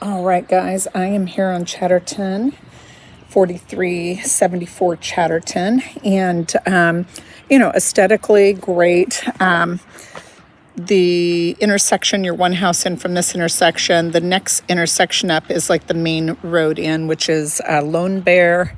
All right, guys, I am here on Chatterton, 4374 Chatterton, and, aesthetically great. The intersection, you're one house in from this intersection. The next intersection up is like the main road in, which is Lone Bear.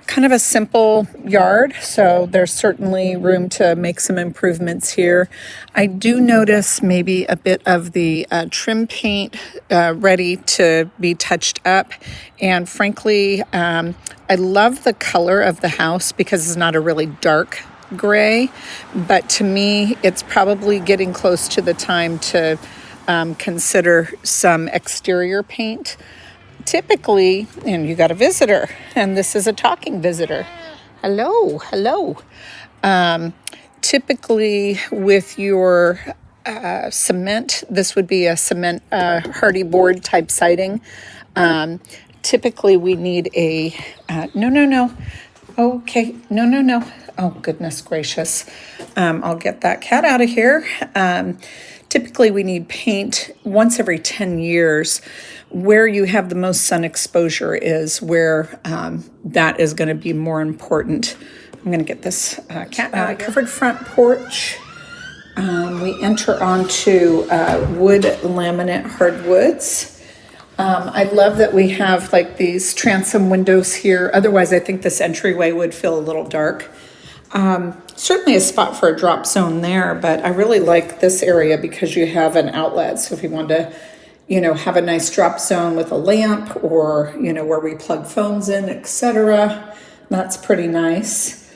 Kind of a simple yard, so there's certainly room to make some improvements here. I do notice maybe a bit of the trim paint ready to be touched up, and frankly, I love the color of the house because it's not a really dark gray, but to me, it's probably getting close to the time to consider some exterior paint. Typically, and you got a visitor, and this is a talking visitor. Hello. Typically with your cement, this would be a cement hardy board type siding. Typically we need a, no. Okay, no. Oh, goodness gracious. I'll get that cat out of here. Typically we need paint once every 10 years. Where you have the most sun exposure is where that is going to be more important. I'm going to get this covered front porch. We enter onto wood laminate hardwoods. I love that we have like these transom windows here. Otherwise, I think this entryway would feel a little dark. Certainly a spot for a drop zone there, but I really like this area because you have an outlet. So if you want to have a nice drop zone with a lamp or, where we plug phones in, etc. That's pretty nice.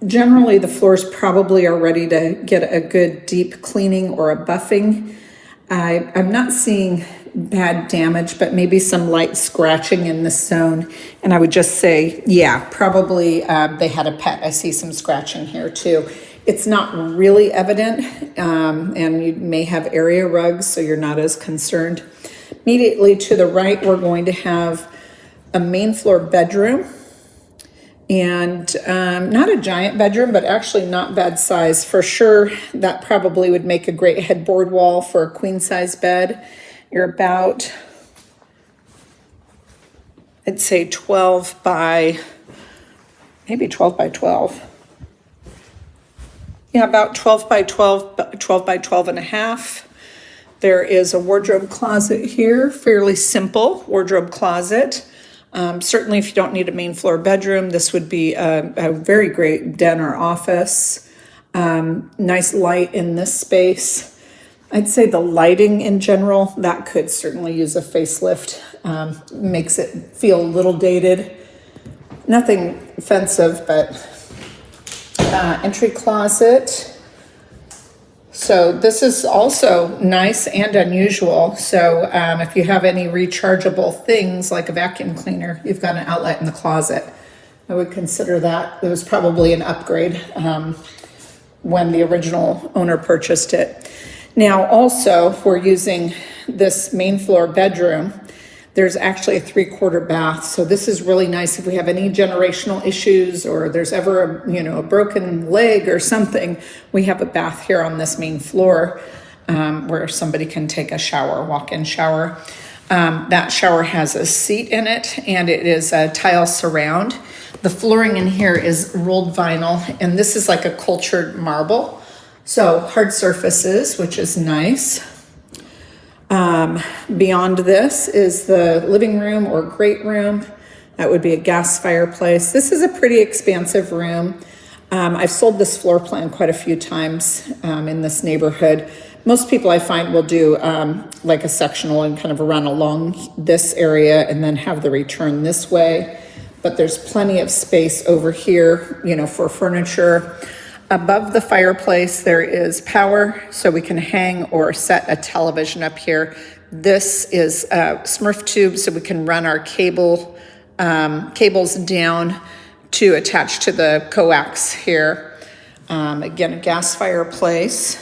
Generally, the floors probably are ready to get a good deep cleaning or a buffing. I'm not seeing bad damage, but maybe some light scratching in this zone. And I would just say, yeah, probably they had a pet. I see some scratching here too. It's not really evident, and you may have area rugs, so you're not as concerned. Immediately to the right, we're going to have a main floor bedroom, and not a giant bedroom, but actually not bad size. For sure, that probably would make a great headboard wall for a queen size bed. You're about, I'd say 12 by 12. Yeah, about 12 by 12, 12 by 12 and a half. There is a wardrobe closet here, fairly simple wardrobe closet. Certainly if you don't need a main floor bedroom, this would be a very great den or office. Nice light in this space. I'd say the lighting in general, that could certainly use a facelift. Makes it feel a little dated. Nothing offensive, but entry closet. So this is also nice and unusual. So if you have any rechargeable things like a vacuum cleaner, you've got an outlet in the closet. I would consider that. It was probably an upgrade when the original owner purchased it. Now also, if we're using this main floor bedroom, there's actually a 3/4 bath. So this is really nice if we have any generational issues or there's ever a broken leg or something, we have a bath here on this main floor where somebody can take a shower, walk-in shower. That shower has a seat in it and it is a tile surround. The flooring in here is rolled vinyl and this is like a cultured marble. So hard surfaces, which is nice. Beyond this is the living room or great room. That would be a gas fireplace. This is a pretty expansive room. I've sold this floor plan quite a few times in this neighborhood. Most people I find will do like a sectional and kind of run along this area and then have the return this way. But there's plenty of space over here, for furniture. Above the fireplace, there is power, so we can hang or set a television up here. This is a Smurf tube, so we can run our cables down to attach to the coax here. Again, a gas fireplace,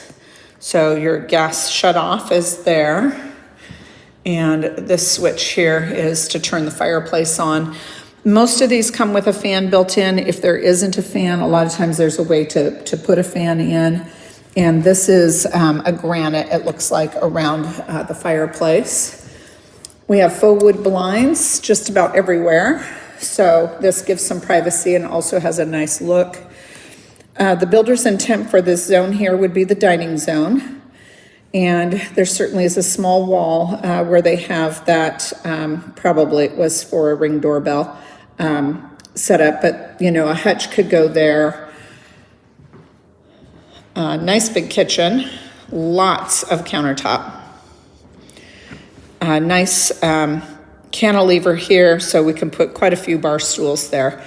so your gas shut off is there. And this switch here is to turn the fireplace on. Most of these come with a fan built in. If there isn't a fan, a lot of times there's a way to put a fan in. And this is a granite, it looks like, around the fireplace. We have faux wood blinds just about everywhere. So this gives some privacy and also has a nice look. The builder's intent for this zone here would be the dining zone. And there certainly is a small wall where they have that, probably it was for a Ring doorbell set up, but you know, a hutch could go there. Nice big kitchen, lots of countertop. Nice cantilever here, so we can put quite a few bar stools there.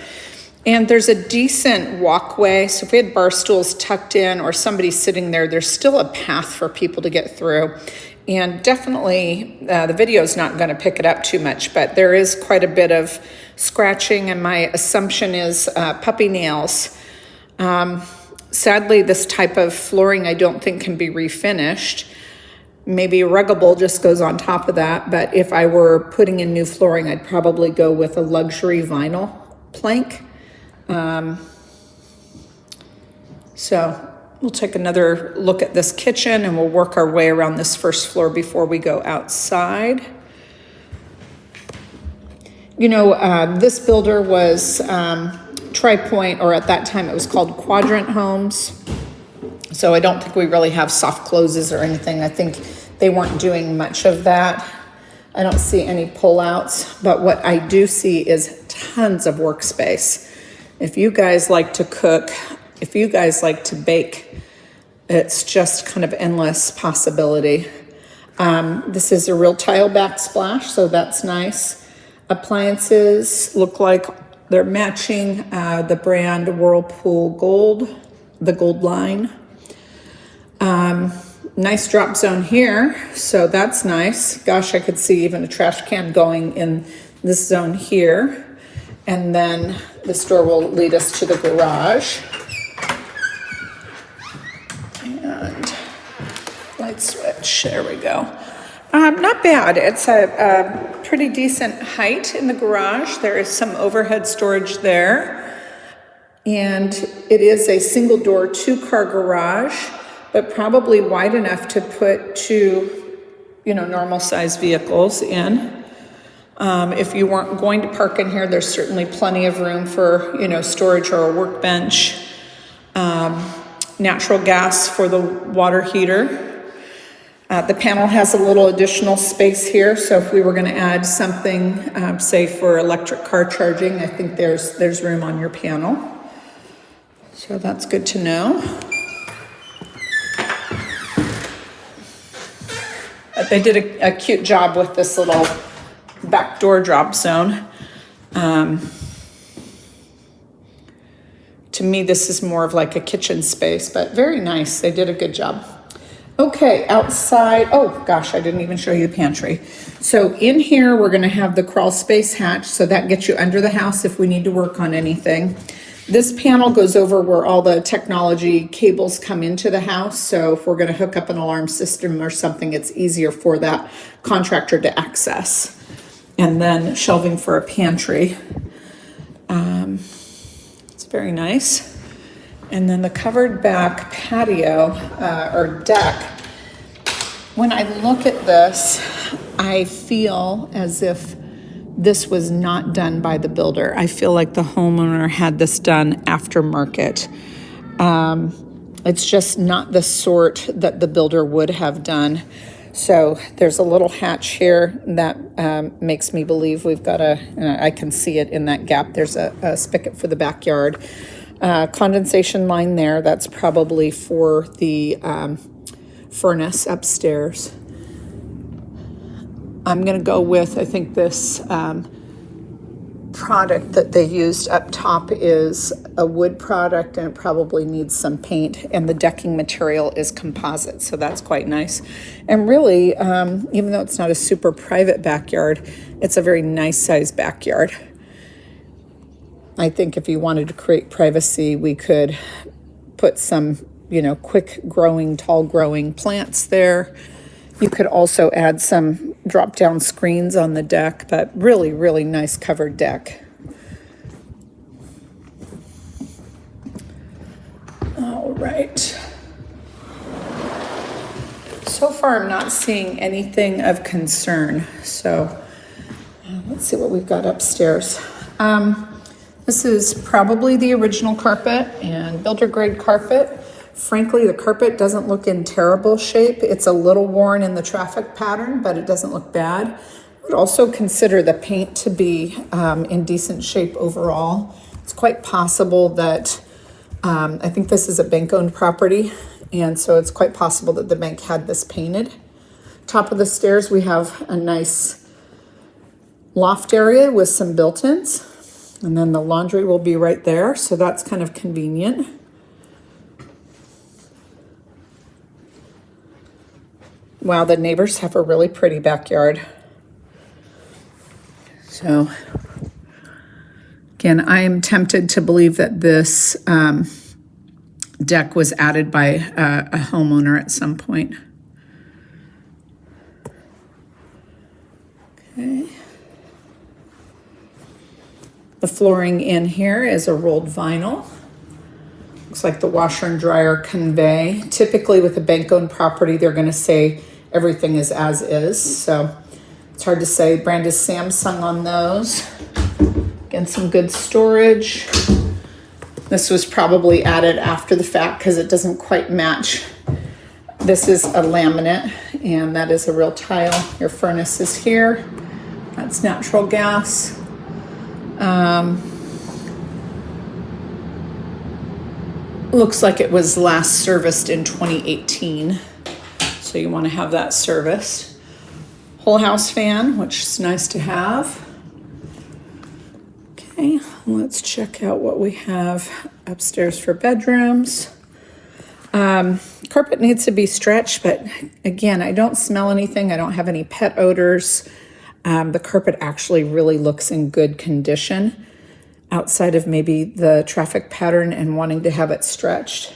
And there's a decent walkway, so if we had bar stools tucked in or somebody sitting there, there's still a path for people to get through. And definitely, the video is not going to pick it up too much, but there is quite a bit of scratching, and my assumption is puppy nails. Sadly, this type of flooring I don't think can be refinished. Maybe ruggable just goes on top of that, but if I were putting in new flooring, I'd probably go with a luxury vinyl plank. So we'll take another look at this kitchen and we'll work our way around this first floor before we go outside. You know, this builder was Tri-Point, or at that time it was called Quadrant Homes. So I don't think we really have soft closes or anything. I think they weren't doing much of that. I don't see any pullouts, but what I do see is tons of workspace. If you guys like to cook, if you guys like to bake, it's just kind of endless possibility. This is a real tile backsplash, so that's nice. Appliances look like they're matching the brand Whirlpool Gold, the gold line. Nice drop zone here, so that's nice. Gosh, I could see even a trash can going in this zone here. And then this door will lead us to the garage. And light switch, there we go. Not bad, it's a pretty decent height in the garage. There is some overhead storage there. And it is a single door, 2-car garage, but probably wide enough to put 2, you know, normal size vehicles in. If you weren't going to park in here, there's certainly plenty of room for, you know, storage or a workbench. Natural gas for the water heater. The panel has a little additional space here, so if we were going to add something, say for electric car charging, I think there's room on your panel. So that's good to know. They did a cute job with this little back door drop zone. To me, this is more of like a kitchen space, but very nice. They did a good job. Okay, outside. Oh gosh, I didn't even show you the pantry. So in here, we're gonna have the crawl space hatch, so that gets you under the house if we need to work on anything. This panel goes over where all the technology cables come into the house. So if we're going to hook up an alarm system or something, it's easier for that contractor to access. And then shelving for a pantry. It's very nice. And then the covered back patio or deck. When I look at this, I feel as if this was not done by the builder. I feel like the homeowner had this done aftermarket. It's just not the sort that the builder would have done. So there's a little hatch here that makes me believe we've got I can see it in that gap. There's a spigot for the backyard. Condensation line there, that's probably for the furnace upstairs. I'm going to go with, I think this product that they used up top is a wood product, and it probably needs some paint, and the decking material is composite, so that's quite nice. And really, even though it's not a super private backyard, it's a very nice sized backyard. I think if you wanted to create privacy, we could put some, you know, quick growing, tall growing plants there. You could also add some drop-down screens on the deck, but really, really nice covered deck. All right. so far I'm not seeing anything of concern. So let's see what we've got upstairs. This is probably the original carpet and builder grade carpet. Frankly, the carpet doesn't look in terrible shape. It's a little worn in the traffic pattern, but it doesn't look bad. I would also consider the paint to be in decent shape overall. It's quite possible that, I think this is a bank-owned property, and so it's quite possible that the bank had this painted. Top of the stairs, we have a nice loft area with some built-ins, and then the laundry will be right there, so that's kind of convenient. Wow, the neighbors have a really pretty backyard. So, again, I am tempted to believe that this deck was added by a homeowner at some point. Okay. The flooring in here is a rolled vinyl. Looks like the washer and dryer convey. Typically with a bank-owned property, they're going to say everything is as is. So it's hard to say. Brand is Samsung on those. Again, some good storage. This was probably added after the fact because it doesn't quite match. This is a laminate, and that is a real tile. Your furnace is here. That's natural gas. Looks like it was last serviced in 2018, so you want to have that serviced. Whole house fan, which is nice to have. Okay, let's check out what we have upstairs for bedrooms. Carpet needs to be stretched, but again, I don't smell anything. I don't have any pet odors. The carpet actually really looks in good condition, outside of maybe the traffic pattern and wanting to have it stretched.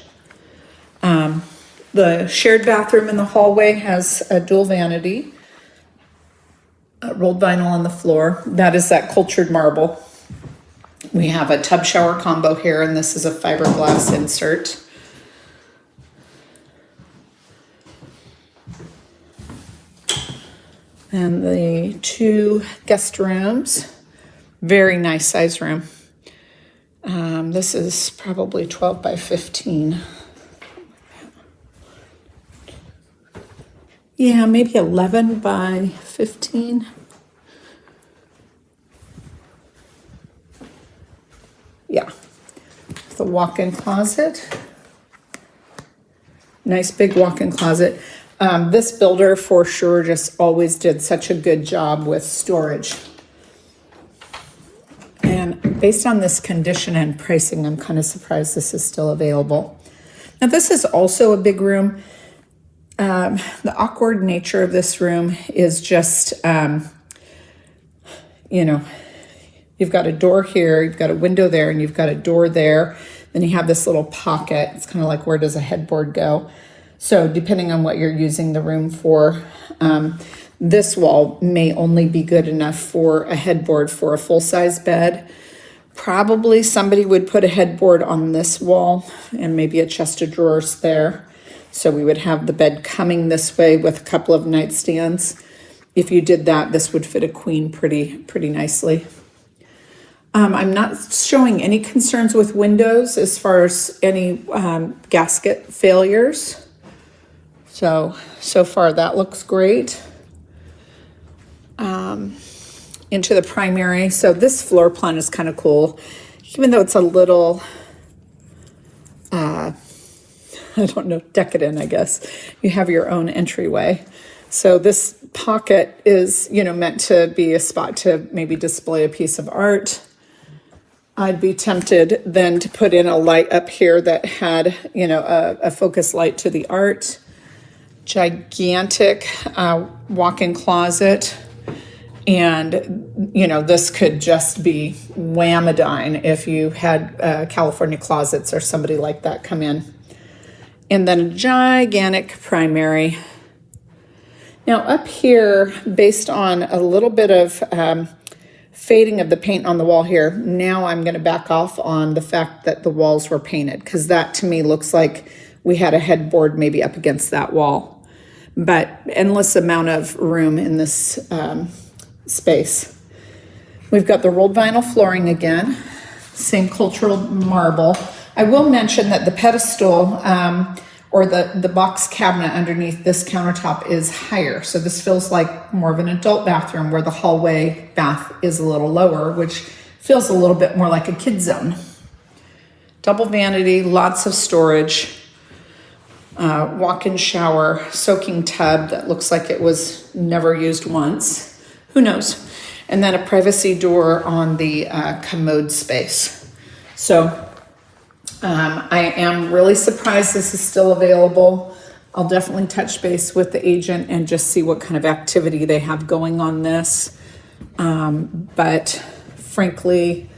The shared bathroom in the hallway has a dual vanity, rolled vinyl on the floor. That is that cultured marble. We have a tub shower combo here, and this is a fiberglass insert. And the 2 guest rooms, very nice size room. This is probably 12 by 15. Yeah, maybe 11 by 15. Yeah, the walk-in closet. Nice big walk-in closet. This builder for sure just always did such a good job with storage. And based on this condition and pricing, I'm kind of surprised this is still available. Now this is also a big room. The awkward nature of this room is just, you've got a door here, you've got a window there, and you've got a door there. Then you have this little pocket. It's kind of like, where does a headboard go? So depending on what you're using the room for, this wall may only be good enough for a headboard for a full-size bed. Probably somebody would put a headboard on this wall and maybe a chest of drawers there. So we would have the bed coming this way with a couple of nightstands. If you did that, this would fit a queen pretty nicely. I'm not showing any concerns with windows as far as any gasket failures. So far that looks great. Into the primary. So this floor plan is kind of cool, even though it's a little, I don't know, decadent, I guess. You have your own entryway. So this pocket is, meant to be a spot to maybe display a piece of art. I'd be tempted then to put in a light up here that had, a focus light to the art. Gigantic walk-in closet. And, this could just be whamadine if you had California Closets or somebody like that come in. And then a gigantic primary. Now up here, based on a little bit of fading of the paint on the wall here, now I'm going to back off on the fact that the walls were painted, because that to me looks like we had a headboard maybe up against that wall. but endless amount of room in this space. We've got the rolled vinyl flooring again, same cultural marble. I will mention that the pedestal or the box cabinet underneath this countertop is higher. So this feels like more of an adult bathroom, where the hallway bath is a little lower, which feels a little bit more like a kid zone. Double vanity, lots of storage, walk-in shower, soaking tub that looks like it was never used once. Who knows? And then a privacy door on the commode space. So I am really surprised this is still available. I'll definitely touch base with the agent and just see what kind of activity they have going on this. But frankly,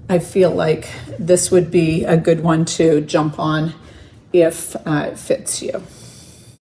I feel like this would be a good one to jump on if it fits you.